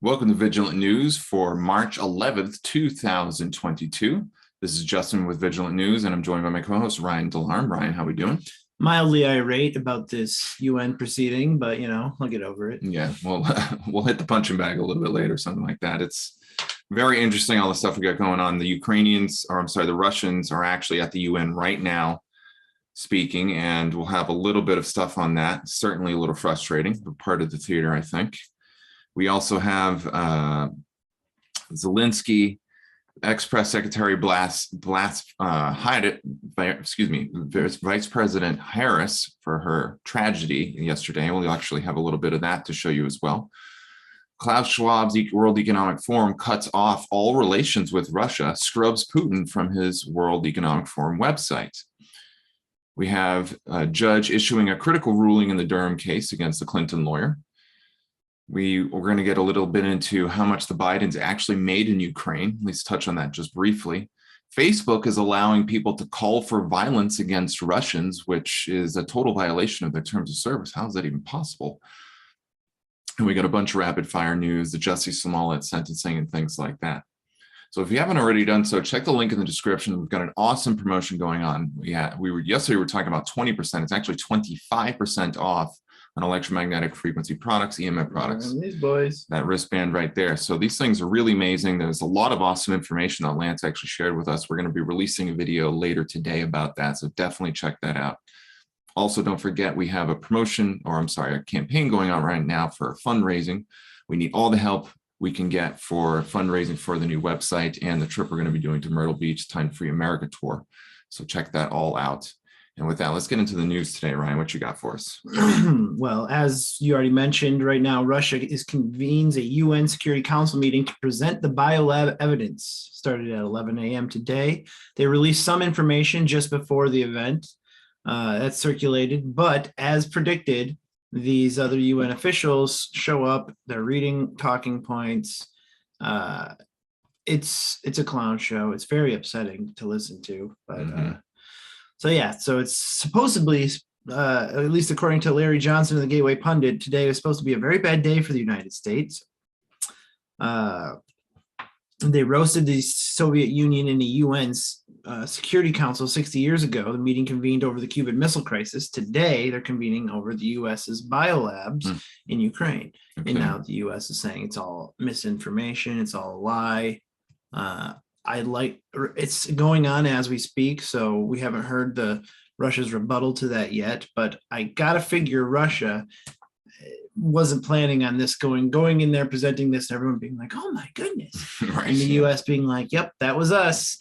Welcome to Vigilant News for March 11th, 2022. This is Justin with Vigilant News, and I'm joined by my co-host, Ryan Durham. Ryan, how are we doing? Mildly irate about this UN proceeding, but, I'll get over it. Yeah, well, we'll hit the punching bag a little bit later, something like that. It's very interesting, all the stuff we got going on. The Russians are actually at the UN right now speaking, and we'll have a little bit of stuff on that. Certainly a little frustrating, but part of the theater, I think. We also have Zelensky, ex-press secretary Vice President Harris for her tragedy yesterday. We'll actually have a little bit of that to show you as well. Klaus Schwab's World Economic Forum cuts off all relations with Russia, scrubs Putin from his World Economic Forum website. We have a judge issuing a critical ruling in the Durham case against the Clinton lawyer. We're going to get a little bit into how much the Bidens actually made in Ukraine, at least touch on that just briefly. Facebook is allowing people to call for violence against Russians, which is a total violation of their terms of service. How is that even possible? And we got a bunch of rapid fire news, the Jussie Smollett sentencing and things like that. So if you haven't already done so, check the link in the description. We've got an awesome promotion going on. Yesterday we were talking about 20%. It's actually 25% off on electromagnetic frequency products, EMF products. These boys. That wristband right there. So these things are really amazing. There's a lot of awesome information that Lance actually shared with us. We're going to be releasing a video later today about that. So definitely check that out. Also, don't forget, we have a campaign going on right now for fundraising. We need all the help we can get for fundraising for the new website and the trip we're going to be doing to Myrtle Beach, Time Free America tour. So check that all out. And with that, let's get into the news today. Ryan, what you got for us? Well, as you already mentioned, right now, Russia convenes a UN Security Council meeting to present the Biolab evidence. Started at 11 a.m. today. They released some information just before the event that's circulated, but as predicted, these other UN officials show up, they're reading talking points. It's a clown show. It's very upsetting to listen to, but so it's supposedly, at least according to Larry Johnson of the Gateway Pundit, today was supposed to be a very bad day for the United States. They roasted the Soviet Union in the UN's Security Council 60 years ago. The meeting convened over the Cuban Missile Crisis. Today, they're convening over the US's Biolabs in Ukraine. Okay. And now the US is saying it's all misinformation, it's all a lie. It's going on as we speak, so we haven't heard Russia's rebuttal to that yet, but I gotta figure Russia wasn't planning on this going in there, presenting this, and everyone being like, oh my goodness. Right. And the US being like, yep, that was us,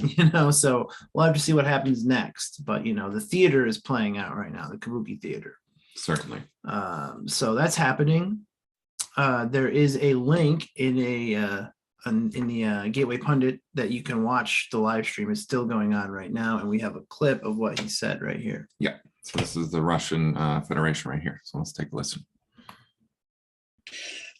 so we'll have to see what happens next. But the theater is playing out right now, the Kabuki theater. Certainly. So that's happening. There is a link in the Gateway Pundit that you can watch. The live stream is still going on right now, and we have a clip of what he said right here. Yeah, so this is the Russian Federation right here. So let's take a listen.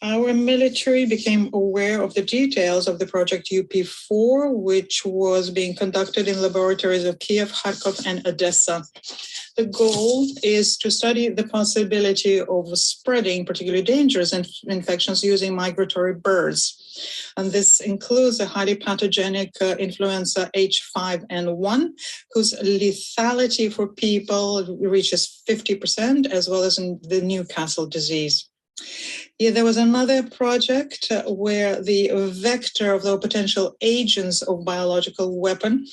Our military became aware of the details of the project UP4, which was being conducted in laboratories of Kiev, Kharkov, and Odessa. The goal is to study the possibility of spreading particularly dangerous infections using migratory birds. And this includes a highly pathogenic influenza H5N1, whose lethality for people reaches 50%, as well as in the Newcastle disease. Yeah, there was another project where the vector of the potential agents of biological weapon,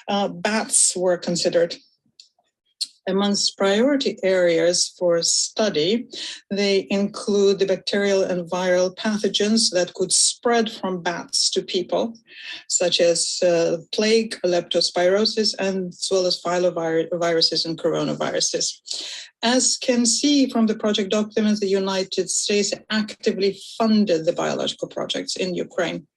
bats, were considered. Amongst priority areas for study, they include the bacterial and viral pathogens that could spread from bats to people, such as plague, leptospirosis, and as well as filoviruses and coronaviruses. As can see from the project documents, the United States actively funded the biological projects in Ukraine.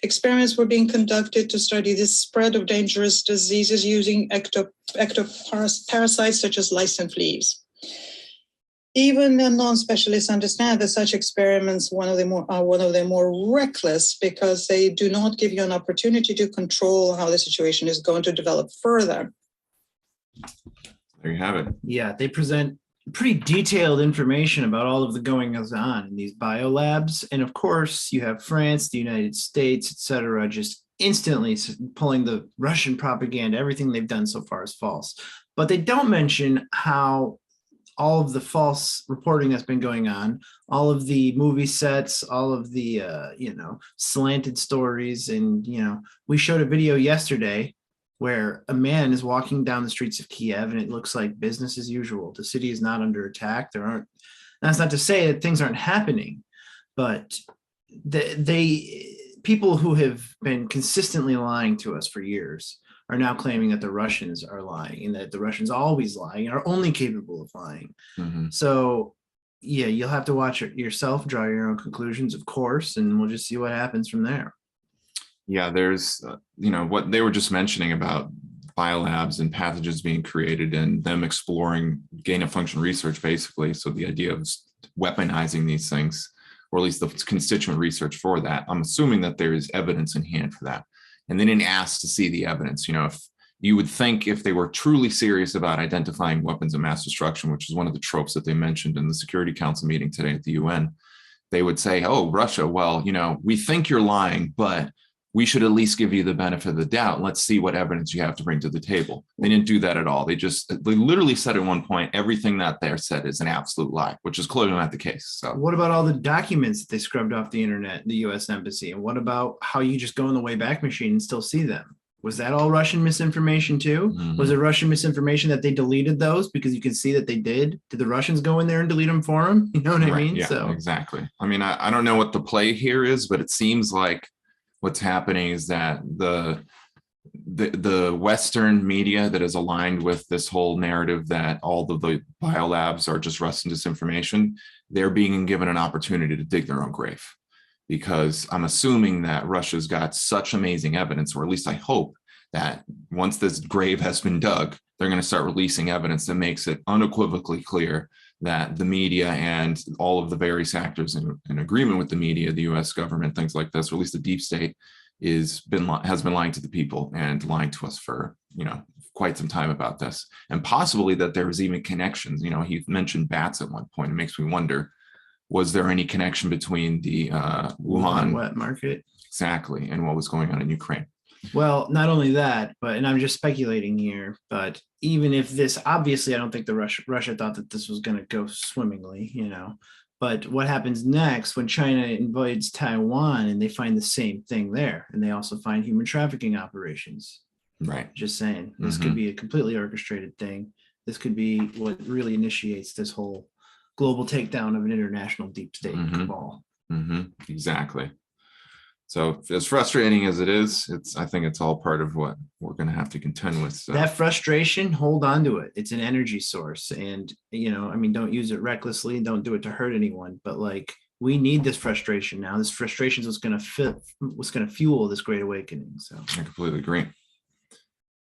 Experiments were being conducted to study the spread of dangerous diseases using ectoparasites such as lice and fleas. Even the non-specialists understand that such experiments are one of the more reckless because they do not give you an opportunity to control how the situation is going to develop further. There you have it. Yeah, they present pretty detailed information about all of the goings on in these biolabs. And of course, you have France, the United States, etc., just instantly pulling the Russian propaganda. Everything they've done so far is false. But they don't mention how all of the false reporting that's been going on, all of the movie sets, all of the slanted stories. And we showed a video yesterday where a man is walking down the streets of Kiev and it looks like business as usual. The city is not under attack. That's not to say that things aren't happening, but people who have been consistently lying to us for years are now claiming that the Russians are lying and that the Russians always lie and are only capable of lying. Mhm. So yeah, you'll have to watch it yourself, draw your own conclusions, of course, and we'll just see what happens from there. Yeah, there's, what they were just mentioning about biolabs and pathogens being created and them exploring gain of function research, basically. So the idea of weaponizing these things, or at least the constituent research for that, I'm assuming that there is evidence in hand for that. And they didn't ask to see the evidence. If you would think if they were truly serious about identifying weapons of mass destruction, which is one of the tropes that they mentioned in the Security Council meeting today at the UN, they would say, oh, Russia, well, we think you're lying, but we should at least give you the benefit of the doubt. Let's see what evidence you have to bring to the table. They didn't do that at all. They literally said at one point, everything that they're said is an absolute lie, which is clearly not the case. So what about all the documents that they scrubbed off the internet, the US Embassy? And what about how you just go in the Wayback Machine and still see them? Was that all Russian misinformation too? Mhm. Was it Russian misinformation that they deleted those because you can see that they did? Did the Russians go in there and delete them for them? You know what I Right, mean? yeah, So exactly. I mean, I don't know what the play here is, but it seems like what's happening is that the Western media that is aligned with this whole narrative that all of the biolabs are just Russian disinformation, they're being given an opportunity to dig their own grave. Because I'm assuming that Russia's got such amazing evidence, or at least I hope that once this grave has been dug, they're going to start releasing evidence that makes it unequivocally clear that the media and all of the various actors in agreement with the media, the US government, things like this, or at least the deep state, has been lying to the people and lying to us for quite some time about this. And possibly that there was even connections. He mentioned bats at one point. It makes me wonder, was there any connection between the Wuhan wet market? Exactly, and what was going on in Ukraine? Well, not only that, and I'm just speculating here, but even if this, obviously, I don't think the Russia thought that this was going to go swimmingly, but what happens next when China invades Taiwan and they find the same thing there, and they also find human trafficking operations? Right. Just saying, this could be a completely orchestrated thing. This could be what really initiates this whole global takedown of an international deep state cabal. Exactly. So as frustrating as it is, I think it's all part of what we're going to have to contend with. So. That frustration, hold on to it. It's an energy source. And, don't use it recklessly. Don't do it to hurt anyone. But we need this frustration now. This frustration is what's going to fuel this great awakening. So I completely agree.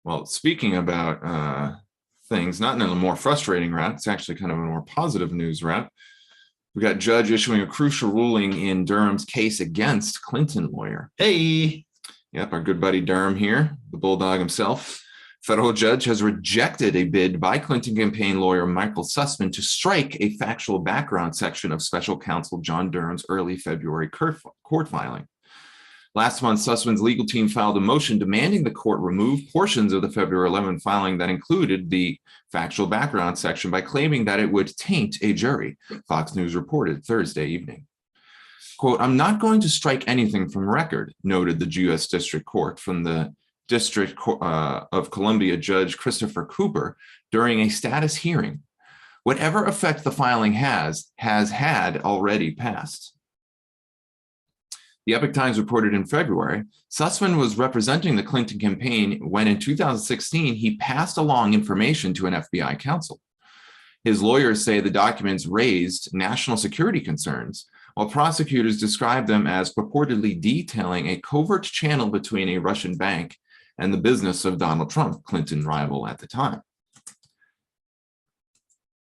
Well, speaking about things, not in a more frustrating route, it's actually kind of a more positive news route. We got judge issuing a crucial ruling in Durham's case against Clinton lawyer. Hey. Yep, our good buddy Durham here, the bulldog himself. Federal judge has rejected a bid by Clinton campaign lawyer Michael Sussman to strike a factual background section of special counsel John Durham's early February court filing. Last month, Sussman's legal team filed a motion demanding the court remove portions of the February 11 filing that included the factual background section by claiming that it would taint a jury, Fox News reported Thursday evening. Quote, "I'm not going to strike anything from record," noted the U.S. District Court from the District of Columbia Judge Christopher Cooper during a status hearing. "Whatever effect the filing has had already passed." The Epoch Times reported in February, Sussman was representing the Clinton campaign when in 2016, he passed along information to an FBI counsel. His lawyers say the documents raised national security concerns, while prosecutors described them as purportedly detailing a covert channel between a Russian bank and the business of Donald Trump, Clinton rival at the time.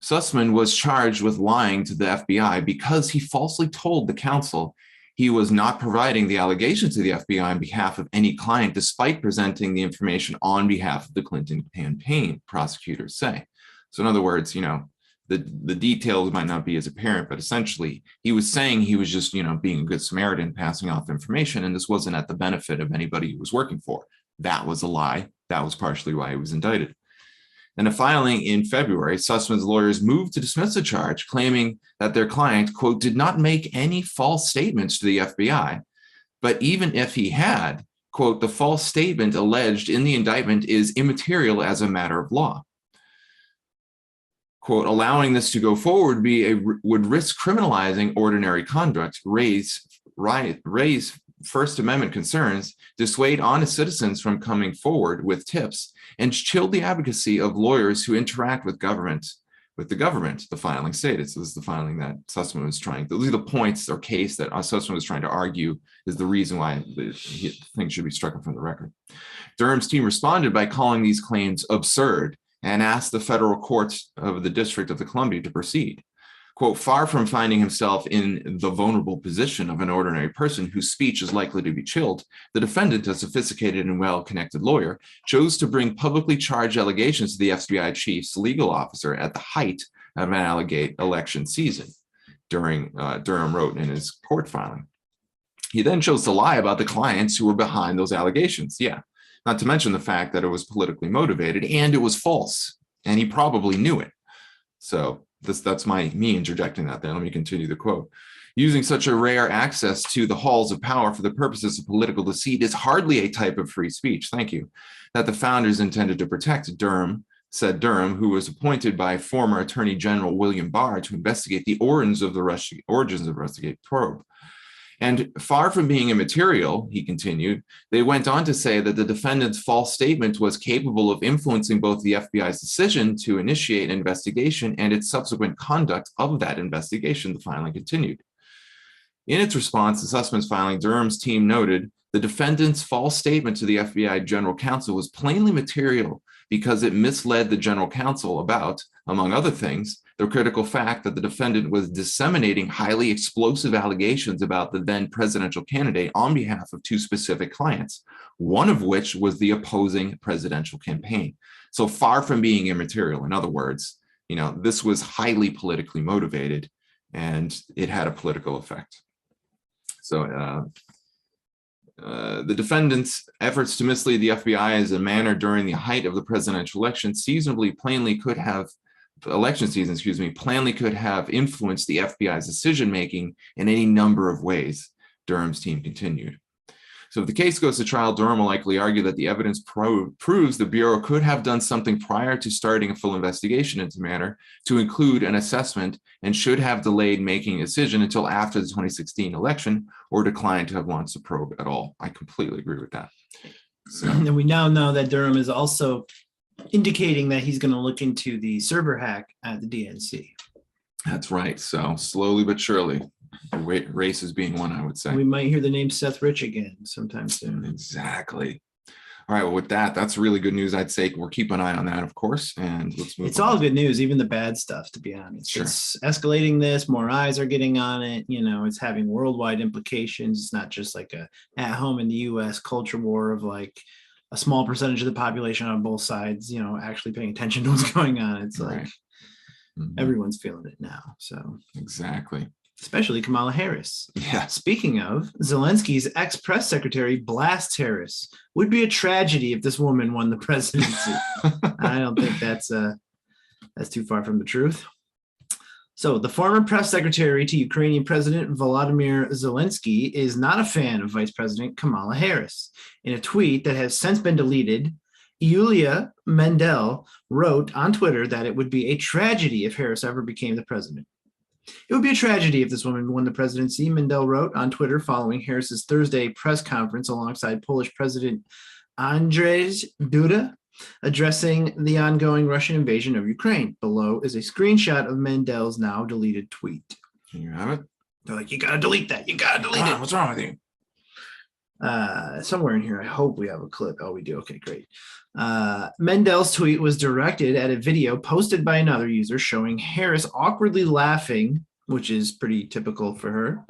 Sussman was charged with lying to the FBI because he falsely told the counsel he was not providing the allegations to the FBI on behalf of any client, despite presenting the information on behalf of the Clinton campaign, prosecutors say. So in other words, the details might not be as apparent, but essentially he was saying he was just, being a good Samaritan, passing off information, and this wasn't at the benefit of anybody he was working for. That was a lie. That was partially why he was indicted. In a filing in February, Sussman's lawyers moved to dismiss the charge, claiming that their client, quote, did not make any false statements to the FBI. But even if he had, quote, the false statement alleged in the indictment is immaterial as a matter of law. Quote, allowing this to go forward would risk criminalizing ordinary conduct, raise First Amendment concerns, dissuade honest citizens from coming forward with tips, and chill the advocacy of lawyers who interact with the government, the filing stated. So this is the filing that Sussman was those are the points or case that Sussman was trying to argue is the reason why the thing should be struck from the record. Durham's team responded by calling these claims absurd and asked the federal courts of the District of Columbia to proceed. Quote, far from finding himself in the vulnerable position of an ordinary person whose speech is likely to be chilled, the defendant, a sophisticated and well-connected lawyer, chose to bring publicly charged allegations to the FBI chief's legal officer at the height of an election season, Durham wrote in his court filing. He then chose to lie about the clients who were behind those allegations. Yeah, not to mention the fact that it was politically motivated and it was false, and he probably knew it. So that's me interjecting that there. Let me continue the quote. Using such a rare access to the halls of power for the purposes of political deceit is hardly a type of free speech, thank you, that the founders intended to protect, said Durham, who was appointed by former Attorney General William Barr to investigate the origins of the Russiagate probe. And far from being immaterial, he continued, they went on to say that the defendant's false statement was capable of influencing both the FBI's decision to initiate an investigation and its subsequent conduct of that investigation, the filing continued. In its response to Sussman's filing, Durham's team noted the defendant's false statement to the FBI general counsel was plainly material because it misled the general counsel about, among other things, the critical fact that the defendant was disseminating highly explosive allegations about the then presidential candidate on behalf of two specific clients, one of which was the opposing presidential campaign. So far from being immaterial, in other words, this was highly politically motivated and it had a political effect. So the defendant's efforts to mislead the FBI as a manner during the height of the presidential election plainly could have influenced the FBI's decision-making in any number of ways, Durham's team continued. So if the case goes to trial, Durham will likely argue that the evidence proves the Bureau could have done something prior to starting a full investigation into the matter to include an assessment and should have delayed making a decision until after the 2016 election or declined to have launched the probe at all. I completely agree with that. So, and we now know that Durham is also indicating that he's going to look into the server hack at the DNC. That's right. So slowly but surely, the race is being one, I would say. We might hear the name Seth Rich again sometime soon. Exactly. All right. Well, with that, that's really good news. I'd say we'll keep an eye on that, of course. And let's move on. It's all good news, even the bad stuff, to be honest. Sure. It's escalating this. More eyes are getting on it. It's having worldwide implications. It's not just like a at home in the US culture war of like a small percentage of the population on both sides, actually paying attention to what's going on. It's like everyone's feeling it now. So exactly. Especially Kamala Harris. Yeah. Speaking of, Zelensky's ex-press secretary blasts Harris. Would be a tragedy if this woman won the presidency. I don't think that's too far from the truth. So the former press secretary to Ukrainian President Volodymyr Zelensky is not a fan of Vice President Kamala Harris. In a tweet that has since been deleted, Yulia Mendel wrote on Twitter that it would be a tragedy if Harris ever became the president. It would be a tragedy if this woman won the presidency, Mendel wrote on Twitter following Harris's Thursday press conference alongside Polish President Andrzej Duda, addressing the ongoing Russian invasion of Ukraine. Below is a screenshot of Mendel's now deleted tweet. Can you have it? They're like, you got to delete that. You got to delete it. What's wrong with you? Somewhere in here, I hope we have a clip. Oh, we do. Okay, great. Mendel's tweet was directed at a video posted by another user showing Harris awkwardly laughing, which is pretty typical for her,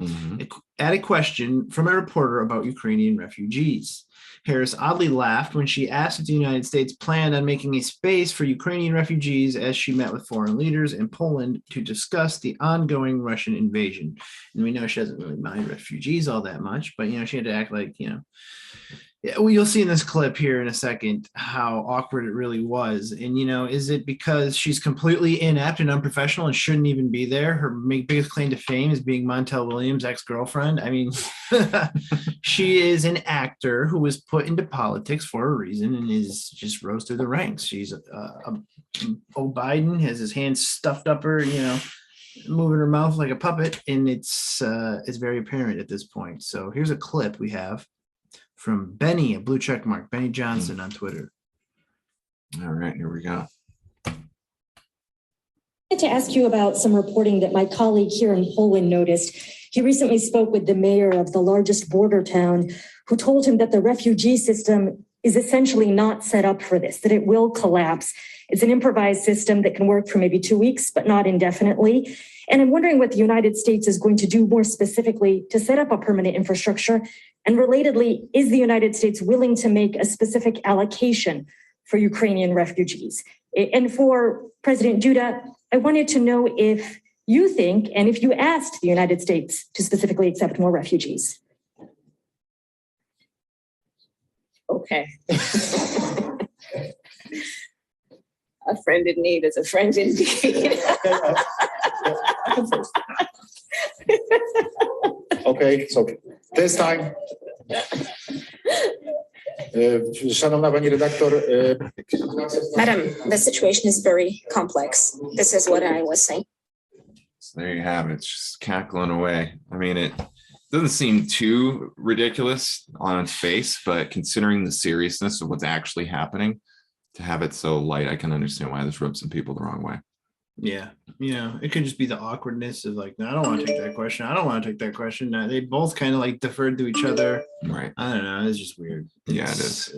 at a question from a reporter about Ukrainian refugees. Harris oddly laughed when she asked if the United States planned on making a space for Ukrainian refugees as she met with foreign leaders in Poland to discuss the ongoing Russian invasion. And we know she doesn't really mind refugees all that much, but she had to act like, yeah, well, you'll see in this clip here in a second how awkward it really was. And, is it because she's completely inept and unprofessional and shouldn't even be there? Her biggest claim to fame is being Montel Williams' ex-girlfriend. I mean, she is an actor who was put into politics for a reason and is just rose through the ranks. She's Biden has his hands stuffed up her, moving her mouth like a puppet. And it's very apparent at this point. So here's a clip we have from Benny, a blue check mark, Benny Johnson on Twitter. All right, here we go. I wanted to ask you about some reporting that my colleague here in Poland noticed. He recently spoke with the mayor of the largest border town, who told him that the refugee system is essentially not set up for this, that it will collapse. It's an improvised system that can work for maybe 2 weeks, but not indefinitely. And I'm wondering what the United States is going to do more specifically to set up a permanent infrastructure. And relatedly, is the United States willing to make a specific allocation for Ukrainian refugees? And for President Duda, I wanted to know if you think, and if you asked the United States to specifically accept more refugees. Okay. A friend in need is a friend indeed. Okay, so this time. Szanowna pani redaktor. Madam, the situation is very complex. This is what I was saying. So there you have it. It's just cackling away. I mean, it doesn't seem too ridiculous on its face, but considering the seriousness of what's actually happening, to have it so light, I can understand why this rubs some people the wrong way. Yeah, it could just be the awkwardness of like, no, I don't want to take that question. I don't want to take that question. They both kind of like deferred to each other. Right. I don't know. It's just weird. Yeah, it is.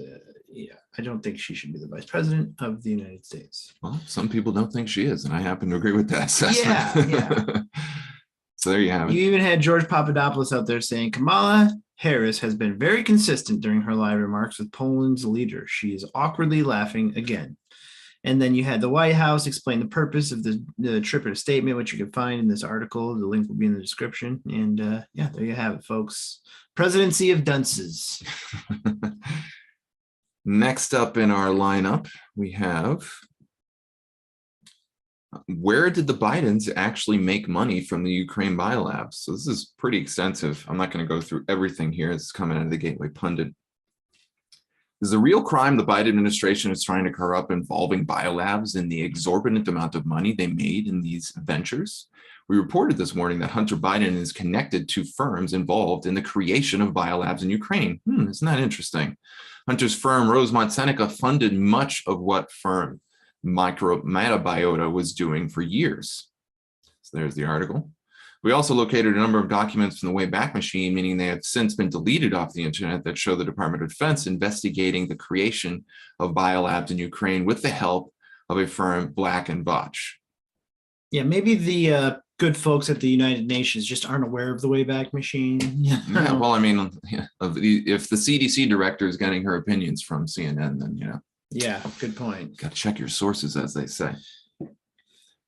Yeah, I don't think she should be the vice president of the United States. Well, some people don't think she is, and I happen to agree with that assessment. Yeah. So there you have it. You even had George Papadopoulos out there saying Kamala Harris has been very consistent during her live remarks with Poland's leader. She is awkwardly laughing again. And then you had the White House explain the purpose of the trip in a statement, which you can find in this article. The link will be in the description. And yeah, there you have it, folks. Presidency of dunces. Next up in our lineup, we have, where did the Bidens actually make money from the Ukraine Biolabs? So this is pretty extensive. I'm not going to go through everything here. It's coming out of the Gateway Pundit. Is a real crime the Biden administration is trying to cover up involving biolabs and the exorbitant amount of money they made in these ventures? We reported this morning that Hunter Biden is connected to firms involved in the creation of biolabs in Ukraine. Isn't that interesting? Hunter's firm, Rosemont Seneca, funded much of what firm Metabiota was doing for years. So there's the article. We also located a number of documents from the Wayback Machine, meaning they have since been deleted off the internet, that show the Department of Defense investigating the creation of biolabs in Ukraine with the help of a firm, Black & Veatch. Yeah, maybe the good folks at the United Nations just aren't aware of the Wayback Machine. Yeah, well, I mean, if the CDC director is getting her opinions from CNN, then, Yeah, good point. Got to check your sources, as they say.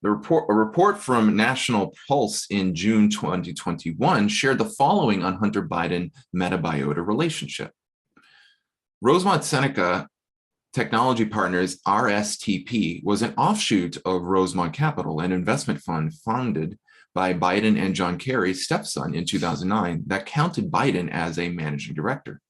A report from National Pulse in June 2021 shared the following on Hunter Biden Metabiota relationship. Rosemont Seneca Technology Partners, RSTP, was an offshoot of Rosemont Capital, an investment fund founded by Biden and John Kerry's stepson in 2009 that counted Biden as a managing director.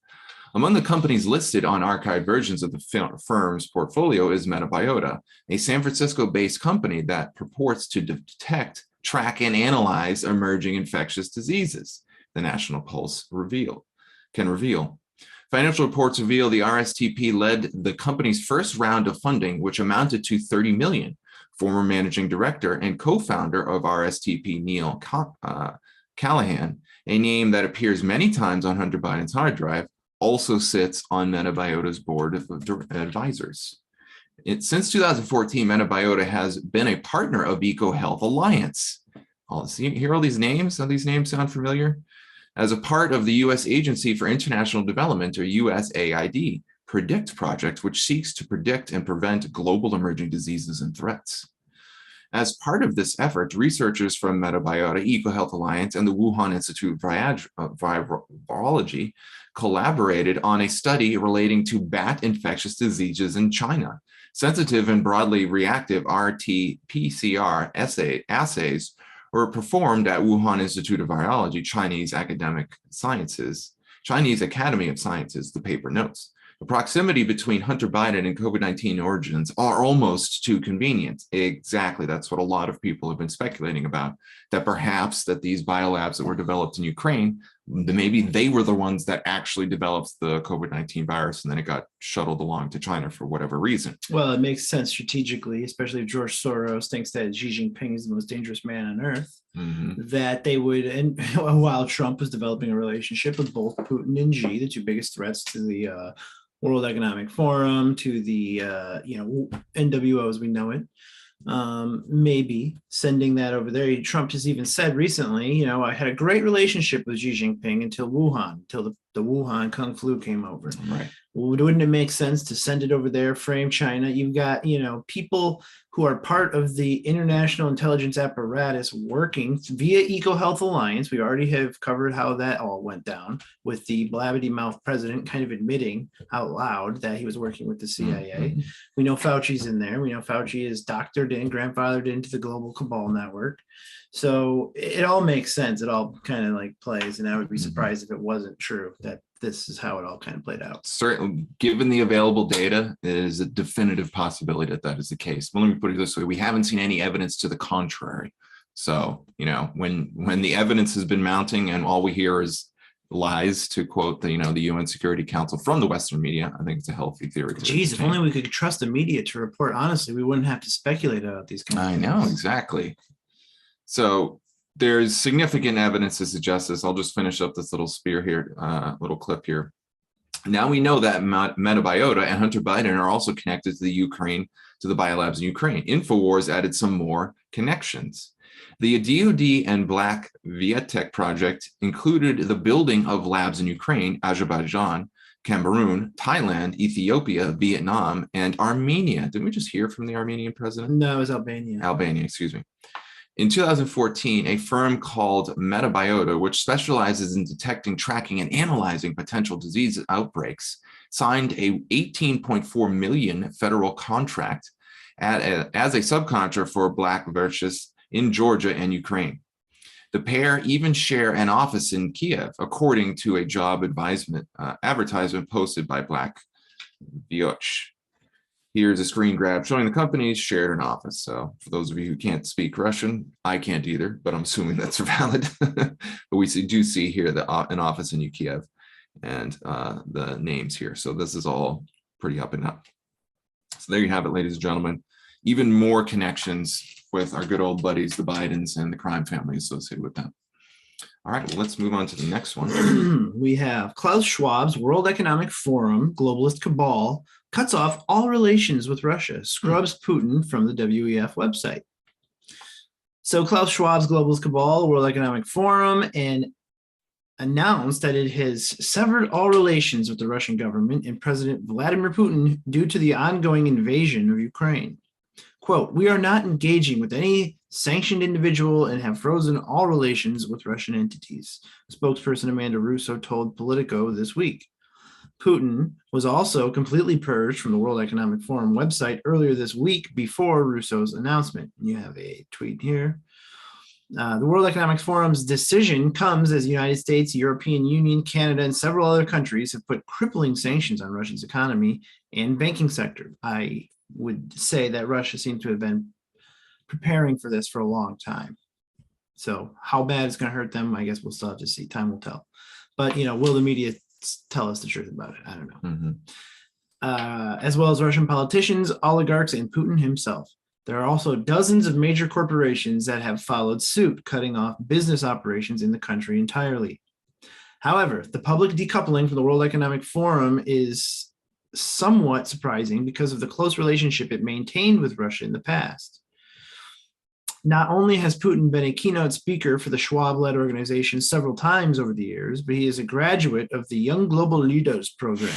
Among the companies listed on archived versions of the firm's portfolio is Metabiota, a San Francisco-based company that purports to detect, track, and analyze emerging infectious diseases, the National Pulse can reveal. Financial reports reveal the RSTP led the company's first round of funding, which amounted to $30 million. Former managing director and co-founder of RSTP, Neil Callahan, a name that appears many times on Hunter Biden's hard drive, also sits on Metabiota's board of advisors. Since 2014, Metabiota has been a partner of EcoHealth Alliance. Hear all these names? Do these names sound familiar? as a part of the U.S. Agency for International Development, or USAID, PREDICT project, which seeks to predict and prevent global emerging diseases and threats. As part of this effort, researchers from Metabiota, EcoHealth Alliance, and the Wuhan Institute of Virology collaborated on a study relating to bat infectious diseases in China. Sensitive and broadly reactive RT-PCR assays were performed at Wuhan Institute of Virology, Chinese Academy of Sciences, the paper notes. The proximity between Hunter Biden and COVID-19 origins are almost too convenient. Exactly, that's what a lot of people have been speculating about, that perhaps that these biolabs that were developed in Ukraine, maybe they were the ones that actually developed the COVID-19 virus, and then it got shuttled along to China for whatever reason. Well, it makes sense strategically, especially if George Soros thinks that Xi Jinping is the most dangerous man on earth, that they would, and while Trump was developing a relationship with both Putin and Xi, the two biggest threats to the World Economic Forum, to the NWO as we know it, maybe sending that over there. Trump has even said recently, I had a great relationship with Xi Jinping until the Wuhan Kung Flu came over. Right. Wouldn't it make sense to send it over there, frame China? You've got, people who are part of the international intelligence apparatus working via EcoHealth Alliance. We already have covered how that all went down, with the blabbity mouth president kind of admitting out loud that he was working with the CIA. We know Fauci's in there. We know Fauci is doctored in, grandfathered into the global cabal network. So it all makes sense. It all kind of like plays, and I would be surprised if it wasn't true that this is how it all kind of played out. Certainly, given the available data, it is a definitive possibility that that is the case. But let me put it this way: we haven't seen any evidence to the contrary. So, when the evidence has been mounting and all we hear is lies, to quote the UN Security Council from the Western media, I think it's a healthy theory. Geez, if only we could trust the media to report honestly, we wouldn't have to speculate about these kinds of things. I know, exactly. So there's significant evidence to suggest this. I'll just finish up this little spear here, little clip here. Now we know that Metabiota and Hunter Biden are also connected to the biolabs in Ukraine. InfoWars added some more connections. The DoD and Black Vietech project included the building of labs in Ukraine, Azerbaijan, Cameroon, Thailand, Ethiopia, Vietnam, and Armenia. Didn't we just hear from the Armenian president? No, it was Albania. Albania, excuse me. In 2014, a firm called Metabiota, which specializes in detecting, tracking, and analyzing potential disease outbreaks, signed a $18.4 million federal contract as a subcontractor for Black Vietech in Georgia and Ukraine. The pair even share an office in Kiev, according to a job advertisement posted by Black Vietech. Here's a screen grab showing the companies shared an office. So for those of you who can't speak Russian, I can't either, but I'm assuming that's valid. But we do see here an office in Kiev and the names here. So this is all pretty up and up. So there you have it, ladies and gentlemen. Even more connections with our good old buddies, the Bidens, and the crime family associated with them. All right, well, let's move on to the next one. We have Klaus Schwab's World Economic Forum globalist cabal cuts off all relations with Russia, scrubs Putin from the WEF website. So Klaus Schwab's globalist cabal, World Economic Forum, and announced that it has severed all relations with the Russian government and President Vladimir Putin due to the ongoing invasion of Ukraine. Quote, "We are not engaging with any sanctioned individual and have frozen all relations with Russian entities," spokesperson Amanda Russo told Politico this week. Putin was also completely purged from the World Economic Forum website earlier this week before Russo's announcement. You have a tweet here. The World Economic Forum's decision comes as the United States, European Union, Canada, and several other countries have put crippling sanctions on Russia's economy and banking sector. I would say that Russia seems to have been preparing for this for a long time. So how bad it's going to hurt them, I guess we'll still have to see. Time will tell. But, will the media tell us the truth about it? I don't know. As well as Russian politicians, oligarchs, and Putin himself. There are also dozens of major corporations that have followed suit, cutting off business operations in the country entirely. However, the public decoupling from the World Economic Forum is somewhat surprising because of the close relationship it maintained with Russia in the past. Not only has Putin been a keynote speaker for the Schwab-led organization several times over the years, but he is a graduate of the Young Global Leaders program,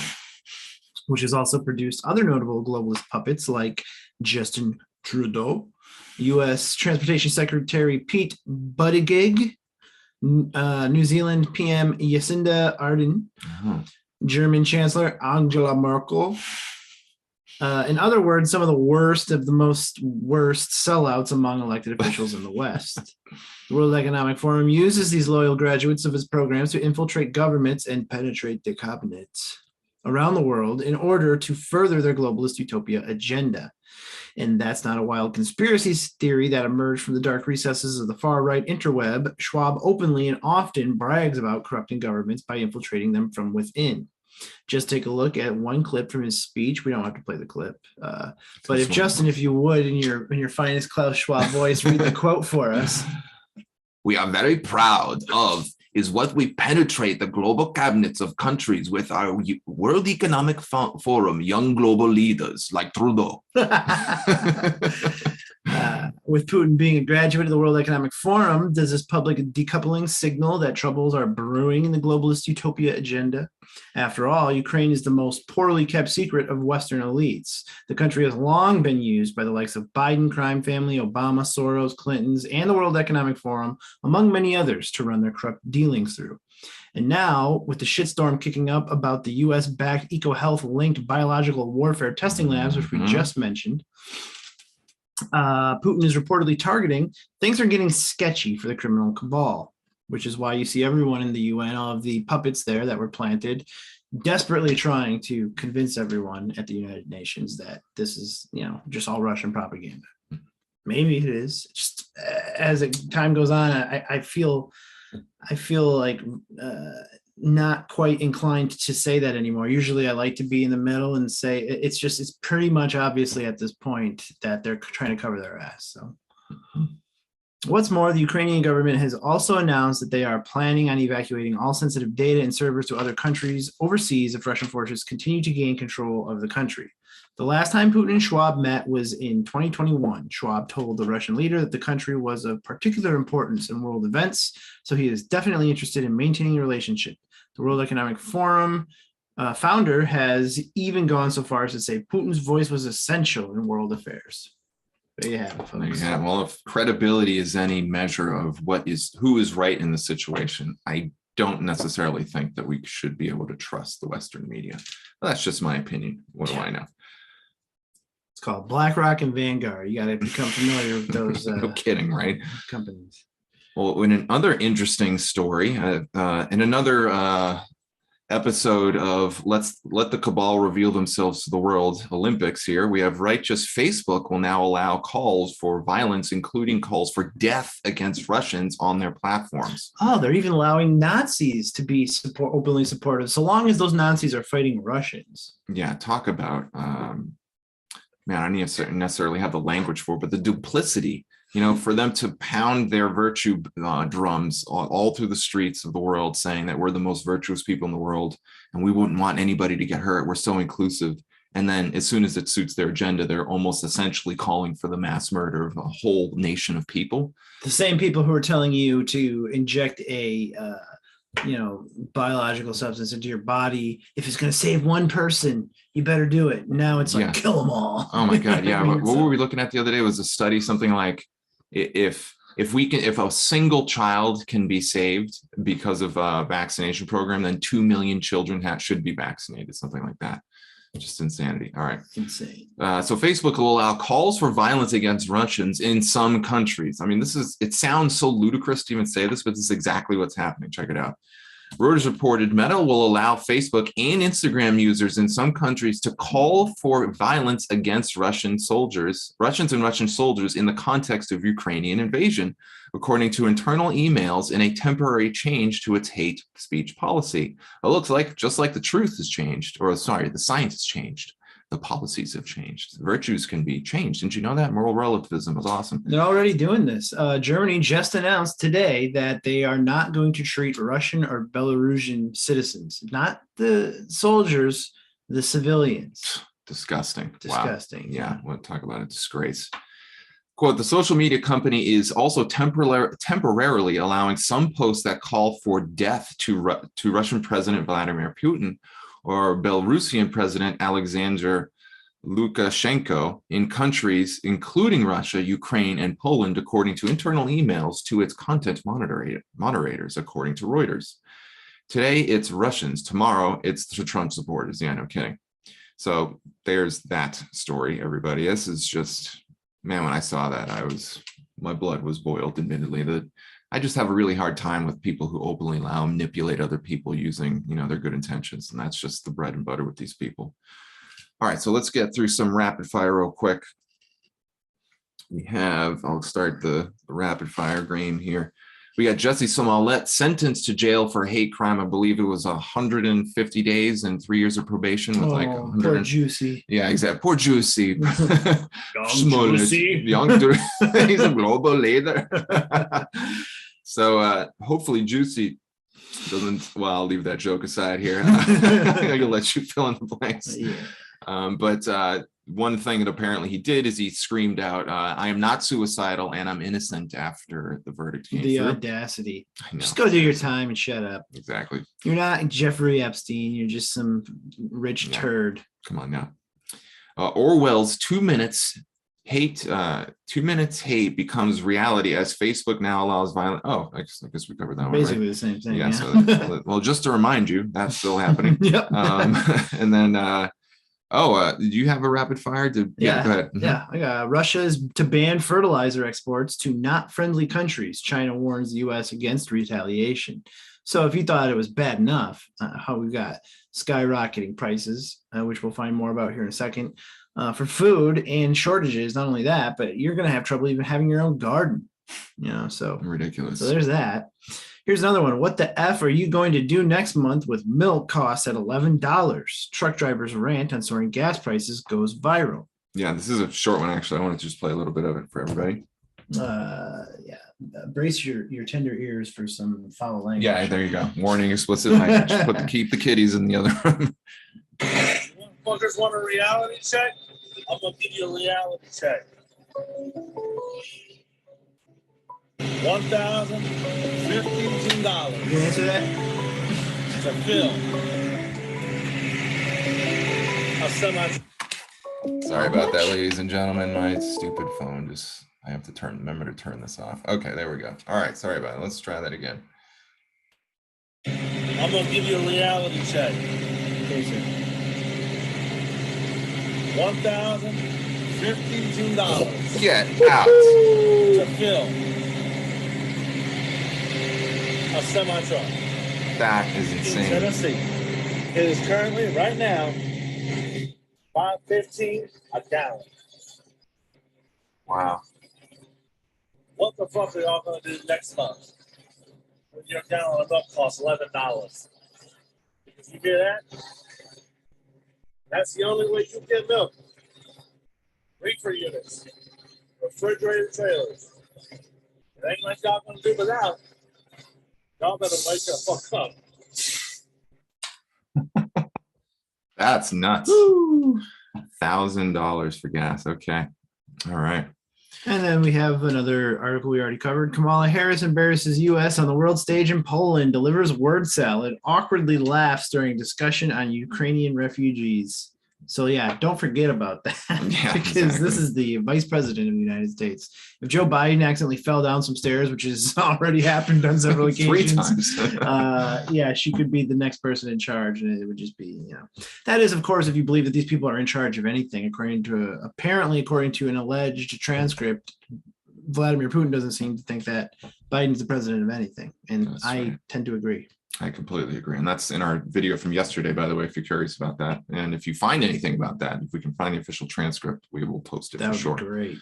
which has also produced other notable globalist puppets like Justin Trudeau, U.S. Transportation Secretary Pete Buttigieg, New Zealand PM Jacinda Ardern, German Chancellor Angela Merkel. In other words, some of the worst of the most worst sellouts among elected officials in the West. The World Economic Forum uses these loyal graduates of its programs to infiltrate governments and penetrate their cabinets around the world in order to further their globalist utopia agenda. And that's not a wild conspiracy theory that emerged from the dark recesses of the far-right interweb. Schwab openly and often brags about corrupting governments by infiltrating them from within. Just take a look at one clip from his speech. We don't have to play the clip, but if Justin, if you would, in your finest Klaus Schwab voice, read the quote for us. We are very proud of is what we penetrate the global cabinets of countries with our World Economic Forum, young global leaders like Trudeau. With Putin being a graduate of the World Economic Forum, does this public decoupling signal that troubles are brewing in the globalist utopia agenda? After all, Ukraine is the most poorly kept secret of Western elites. The country has long been used by the likes of Biden, crime family, Obama, Soros, Clintons, and the World Economic Forum, among many others, to run their corrupt dealings through. And now, with the shitstorm kicking up about the US-backed EcoHealth-linked biological warfare testing labs, which we just mentioned, Putin is reportedly targeting, things are getting sketchy for the criminal cabal, which is why you see everyone in the UN, all of the puppets there that were planted, desperately trying to convince everyone at the United Nations that this is, just all Russian propaganda. Maybe it is. Just as time goes on, I feel like not quite inclined to say that anymore. Usually I like to be in the middle and say it's pretty much obviously at this point that they're trying to cover their ass. So what's more, the Ukrainian government has also announced that they are planning on evacuating all sensitive data and servers to other countries overseas if Russian forces continue to gain control of the country. The last time Putin and Schwab met was in 2021. Schwab told the Russian leader that the country was of particular importance in world events, so he is definitely interested in maintaining a relationship. The World Economic Forum founder has even gone so far as to say Putin's voice was essential in world affairs. There you have it, folks. Yeah, well, if credibility is any measure of who is right in the situation, I don't necessarily think that we should be able to trust the Western media. Well, that's just my opinion. What do I know? It's called BlackRock and Vanguard. You got to become familiar with those. No kidding, right? Companies. Well, in another interesting story, in another episode of Let the Cabal Reveal Themselves to the World Olympics here, we have righteous Facebook will now allow calls for violence, including calls for death against Russians on their platforms. Oh, they're even allowing Nazis to be openly supported, so long as those Nazis are fighting Russians. Yeah, talk about, man, I don't necessarily have the language for it, but the duplicity, for them to pound their virtue drums all through the streets of the world, saying that we're the most virtuous people in the world and we wouldn't want anybody to get hurt. We're so inclusive. And then as soon as it suits their agenda, they're almost essentially calling for the mass murder of a whole nation of people. The same people who are telling you to inject a biological substance into your body, if it's going to save one person, you better do it. Now it's like, kill them all. Oh my God. Yeah. What were we looking at the other day? It was a study, something like if a single child can be saved because of a vaccination program, then 2 million children should be vaccinated, something like that. Just insanity. All right. Insane. So Facebook will allow calls for violence against Russians in some countries. I mean, it sounds so ludicrous to even say this, but this is exactly what's happening. Check it out. Reuters reported Meta will allow Facebook and Instagram users in some countries to call for violence against Russians and Russian soldiers in the context of Ukrainian invasion, according to internal emails in a temporary change to its hate speech policy. It looks like just like the truth has changed, the science has changed. The policies have changed. Virtues can be changed. Didn't you know that? Moral relativism was awesome. They're already doing this. Germany just announced today that they are not going to treat Russian or Belarusian citizens, not the soldiers, the civilians. Disgusting. Disgusting. Wow. Yeah, we'll talk about a disgrace. Quote, the social media company is also temporarily allowing some posts that call for death to Russian President Vladimir Putin or Belarusian President Alexander Lukashenko in countries including Russia, Ukraine, and Poland, according to internal emails to its content moderators, according to Reuters. Today, it's Russians. Tomorrow, it's the Trump supporters. Yeah, no kidding. So there's that story, everybody. This is just... Man, when I saw that, my blood was boiled, admittedly. That I just have a really hard time with people who openly manipulate other people using, their good intentions. And that's just the bread and butter with these people. All right, so let's get through some rapid fire real quick. I'll start the rapid fire game here. We got Jesse Smollett sentenced to jail for hate crime. I believe it was 150 days and 3 years of probation with like 100. Poor Juicy. Yeah, exactly. Poor Juicy. Juicy. He's a global leader. So hopefully Juicy doesn't, well, I'll leave that joke aside here. I'll let you fill in the blanks. Yeah. But one thing that apparently he did is he screamed out, I am not suicidal and I'm innocent after the verdict came through. Audacity. Just go do your time and shut up. Exactly. You're not Jeffrey Epstein. You're just some rich turd. Come on now. Orwell's 2 minutes hate becomes reality as Facebook now allows violent. Oh, I guess we covered that one. Basically right? The same thing. Yeah. Yeah. So, well, just to remind you, that's still happening. Yep. And then, do you have a rapid fire? Yeah, go ahead. Yeah, I got Russia is to ban fertilizer exports to not friendly countries. China warns the U.S. against retaliation. So if you thought it was bad enough, how we got skyrocketing prices, which we'll find more about here in a second, for food and shortages. Not only that, but you're going to have trouble even having your own garden. So Ridiculous. So there's that. Here's another one. What the F are you going to do next month with milk costs at $11? Truck drivers rant on soaring gas prices goes viral. Yeah, this is a short one, actually. I want to just play a little bit of it for everybody. Brace your tender ears for some foul language. Yeah, there you go. Warning, explicit language. Keep the kiddies in the other room. Fuckers want a reality check? I'm going to give you a reality check. $1,015. You answer that? To fill a semi. Sorry about that, ladies and gentlemen. My stupid phone I have to remember to turn this off. Okay, there we go. All right, sorry about it. Let's try that again. I'm going to give you a reality check. Okay, sir. $1,052. Get out. To fill a semi-truck. That is In insane. Tennessee. It is currently, right now, $5.15 a gallon. Wow. What the fuck are y'all going to do next month when your gallon of milk costs $11? Did you hear that? That's the only way you get milk. Reefer units, refrigerated trailers. It ain't like y'all going to do without. Y'all better wake the fuck up. That's nuts. $1,000 for gas. Okay. All right. And then we have another article we already covered. Kamala Harris embarrasses U.S. on the world stage in Poland, delivers word salad, awkwardly laughs during discussion on Ukrainian refugees. So yeah, don't forget about that because this is the vice president of the United States. If Joe Biden accidentally fell down some stairs, which has already happened on several occasions, 3 times. she could be the next person in charge, and it would just be, that is, of course, if you believe that these people are in charge of anything, according to an alleged transcript. Vladimir Putin doesn't seem to think that Biden's the president of anything, and That's I right. tend to agree. I completely agree. And that's in our video from yesterday, by the way, if you're curious about that. And if you find anything about that, if we can find the official transcript, we will post it That for would sure. be great.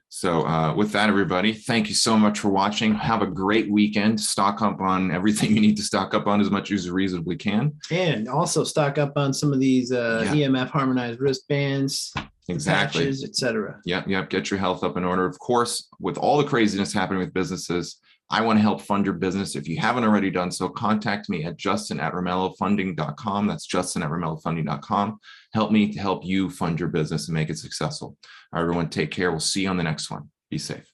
So with that, everybody, thank you so much for watching. Have a great weekend. Stock up on everything you need to stock up on as much as you reasonably can. And also stock up on some of these EMF harmonized wristbands, Exactly. patches, etc. Yep. Get your health up in order. Of course, with all the craziness happening with businesses, I want to help fund your business. If you haven't already done so, contact me at justin@romellofunding.com. That's justin@romellofunding.com. Help me to help you fund your business and make it successful. All right, everyone, take care. We'll see you on the next one. Be safe.